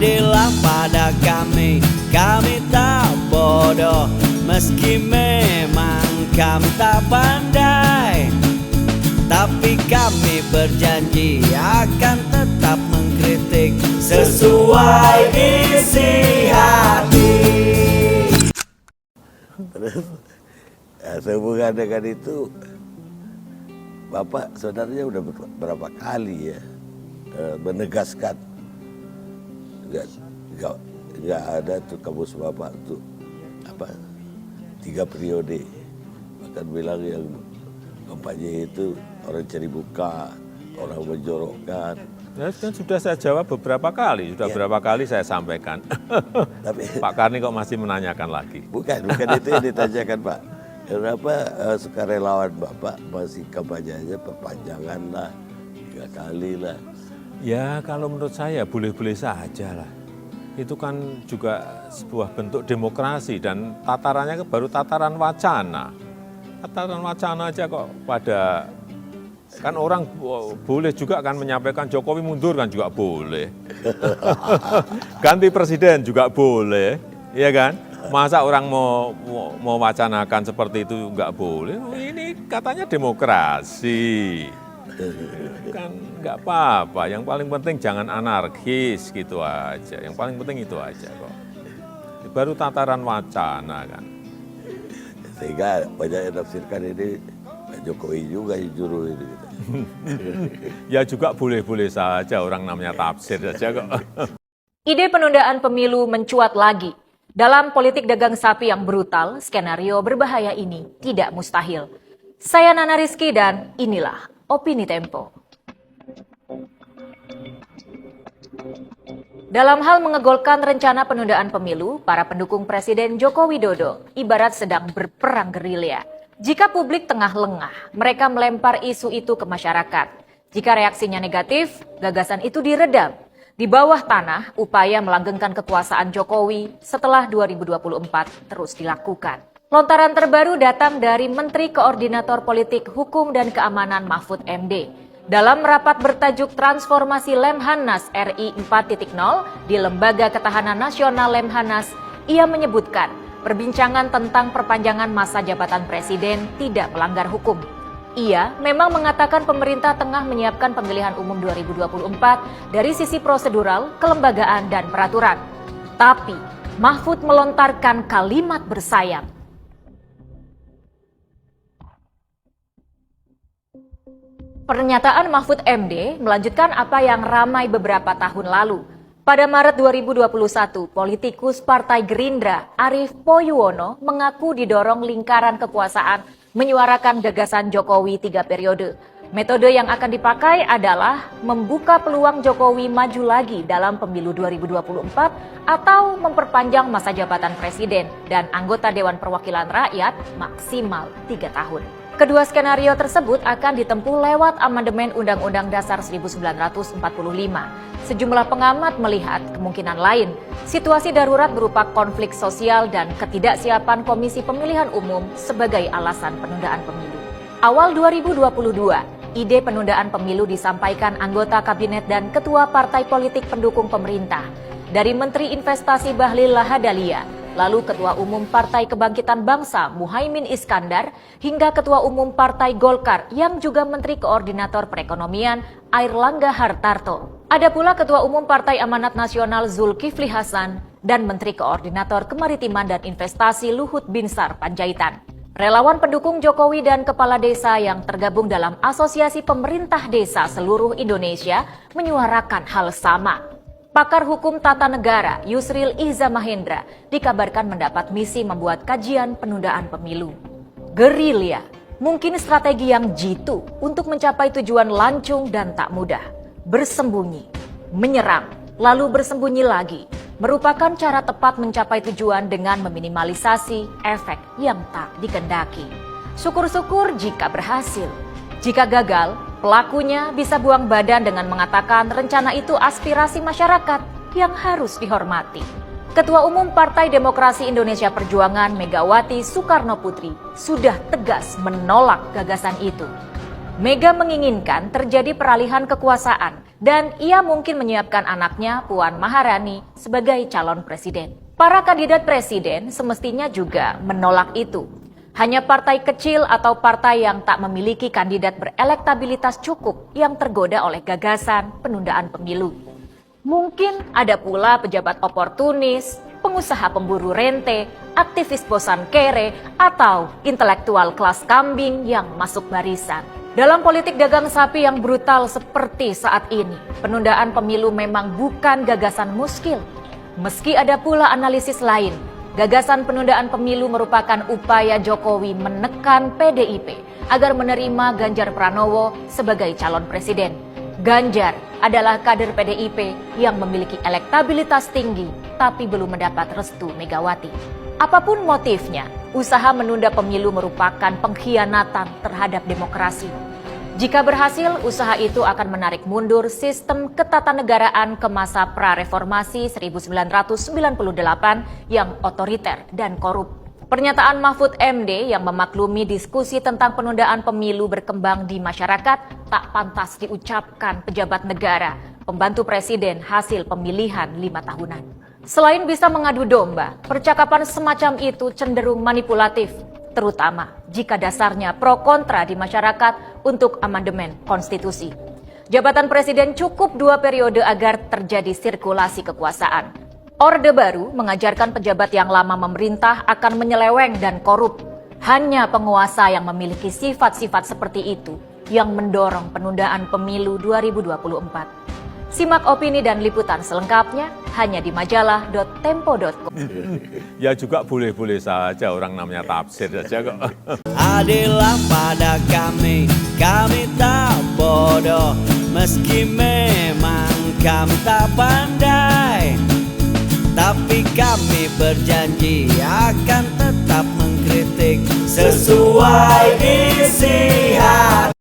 adillah pada kami tak bodoh. Meski memang kami tak pandai, tapi kami berjanji akan tetap mengkritik sesuai isi hati. Terus sehubungan dengan itu, Bapak sebenarnya udah berapa kali ya menegaskan nggak ada tuh kampus Bapak tuh 3 periode. Bahkan bilang yang kampanye itu orang cari muka, orang menjorokkan. Ya, kan sudah saya jawab beberapa kali, berapa kali saya sampaikan. Tapi Pak Karni kok masih menanyakan lagi? bukan itu yang ditanyakan Pak. Kenapa sukarelawan Bapak masih kampanyenya perpanjangan lah, 3 kali lah. Ya kalau menurut saya boleh-boleh saja lah. Itu kan juga sebuah bentuk demokrasi dan tatarannya baru tataran wacana. Tataran wacana aja kok pada, kan orang boleh juga kan menyampaikan Jokowi mundur kan juga boleh. Ganti presiden juga boleh, iya kan? Masa orang mau wacanakan seperti itu nggak boleh? Ini katanya demokrasi. Kan nggak apa-apa, yang paling penting jangan anarkis gitu aja, yang paling penting itu aja kok. Baru tataran wacana kan. Sehingga banyak yang tafsirkan ini Pak Jokowi juga yang juru ini. Ya juga boleh-boleh saja, orang namanya tafsir saja kok. Ide penundaan pemilu mencuat lagi. Dalam politik dagang sapi yang brutal, skenario berbahaya ini tidak mustahil. Saya Nana Rizky dan inilah Opini Tempo. Dalam hal mengegolkan rencana penundaan pemilu, para pendukung Presiden Joko Widodo ibarat sedang berperang gerilya. Jika publik tengah lengah, mereka melempar isu itu ke masyarakat. Jika reaksinya negatif, gagasan itu diredam. Di bawah tanah, upaya melanggengkan kekuasaan Jokowi setelah 2024 terus dilakukan. Lontaran terbaru datang dari Menteri Koordinator Politik Hukum dan Keamanan Mahfud MD. Dalam rapat bertajuk Transformasi Lemhanas RI 4.0 di Lembaga Ketahanan Nasional Lemhanas, ia menyebutkan perbincangan tentang perpanjangan masa jabatan presiden tidak melanggar hukum. Ia memang mengatakan pemerintah tengah menyiapkan pemilihan umum 2024 dari sisi prosedural, kelembagaan, dan peraturan. Tapi Mahfud melontarkan kalimat bersayap. Pernyataan Mahfud MD melanjutkan apa yang ramai beberapa tahun lalu. Pada Maret 2021, politikus Partai Gerindra Arief Poyuwono mengaku didorong lingkaran kekuasaan menyuarakan gagasan Jokowi 3 periode. Metode yang akan dipakai adalah membuka peluang Jokowi maju lagi dalam pemilu 2024 atau memperpanjang masa jabatan presiden dan anggota Dewan Perwakilan Rakyat maksimal 3 tahun. Kedua skenario tersebut akan ditempuh lewat amandemen Undang-Undang Dasar 1945. Sejumlah pengamat melihat kemungkinan lain, situasi darurat berupa konflik sosial dan ketidaksiapan Komisi Pemilihan Umum sebagai alasan penundaan pemilu. Awal 2022, ide penundaan pemilu disampaikan anggota kabinet dan ketua partai politik pendukung pemerintah. Dari Menteri Investasi Bahlil Lahadalia, lalu Ketua Umum Partai Kebangkitan Bangsa Muhaimin Iskandar, hingga Ketua Umum Partai Golkar yang juga Menteri Koordinator Perekonomian Airlangga Hartarto. Ada pula Ketua Umum Partai Amanat Nasional Zulkifli Hasan dan Menteri Koordinator Kemaritiman dan Investasi Luhut Binsar Panjaitan. Relawan pendukung Jokowi dan kepala desa yang tergabung dalam Asosiasi Pemerintah Desa seluruh Indonesia menyuarakan hal sama. Pakar hukum tata negara Yusril Iza Mahendra dikabarkan mendapat misi membuat kajian penundaan pemilu. Gerilya, mungkin strategi yang jitu untuk mencapai tujuan lancung dan tak mudah. Bersembunyi, menyerang, lalu bersembunyi lagi, merupakan cara tepat mencapai tujuan dengan meminimalisasi efek yang tak dikehendaki. Syukur-syukur jika berhasil. Jika gagal, pelakunya bisa buang badan dengan mengatakan rencana itu aspirasi masyarakat yang harus dihormati. Ketua Umum Partai Demokrasi Indonesia Perjuangan Megawati Soekarno Putri sudah tegas menolak gagasan itu. Mega menginginkan terjadi peralihan kekuasaan dan ia mungkin menyiapkan anaknya Puan Maharani sebagai calon presiden. Para kandidat presiden semestinya juga menolak itu. Hanya partai kecil atau partai yang tak memiliki kandidat berelektabilitas cukup yang tergoda oleh gagasan penundaan pemilu. Mungkin ada pula pejabat oportunis, pengusaha pemburu rente, aktivis bosan kere, atau intelektual kelas kambing yang masuk barisan. Dalam politik dagang sapi yang brutal seperti saat ini, penundaan pemilu memang bukan gagasan muskil. Meski ada pula analisis lain, gagasan penundaan pemilu merupakan upaya Jokowi menekan PDIP agar menerima Ganjar Pranowo sebagai calon presiden. Ganjar adalah kader PDIP yang memiliki elektabilitas tinggi tapi belum mendapat restu Megawati. Apapun motifnya, usaha menunda pemilu merupakan pengkhianatan terhadap demokrasi. Jika berhasil, usaha itu akan menarik mundur sistem ketatanegaraan ke masa pra-reformasi 1998 yang otoriter dan korup. Pernyataan Mahfud MD yang memaklumi diskusi tentang penundaan pemilu berkembang di masyarakat tak pantas diucapkan pejabat negara, pembantu presiden hasil pemilihan 5 tahunan. Selain bisa mengadu domba, percakapan semacam itu cenderung manipulatif, terutama jika dasarnya pro kontra di masyarakat untuk amandemen konstitusi. Jabatan presiden cukup 2 periode agar terjadi sirkulasi kekuasaan. Orde Baru mengajarkan pejabat yang lama memerintah akan menyeleweng dan korup. Hanya penguasa yang memiliki sifat-sifat seperti itu yang mendorong penundaan pemilu 2024. Simak opini dan liputan selengkapnya hanya di majalah.tempo.com. Ya juga boleh-boleh saja, orang namanya tafsir saja kok. Adillah pada kami tak bodoh, meski memang kami tak pandai. Tapi kami berjanji akan tetap mengkritik sesuai isi hati.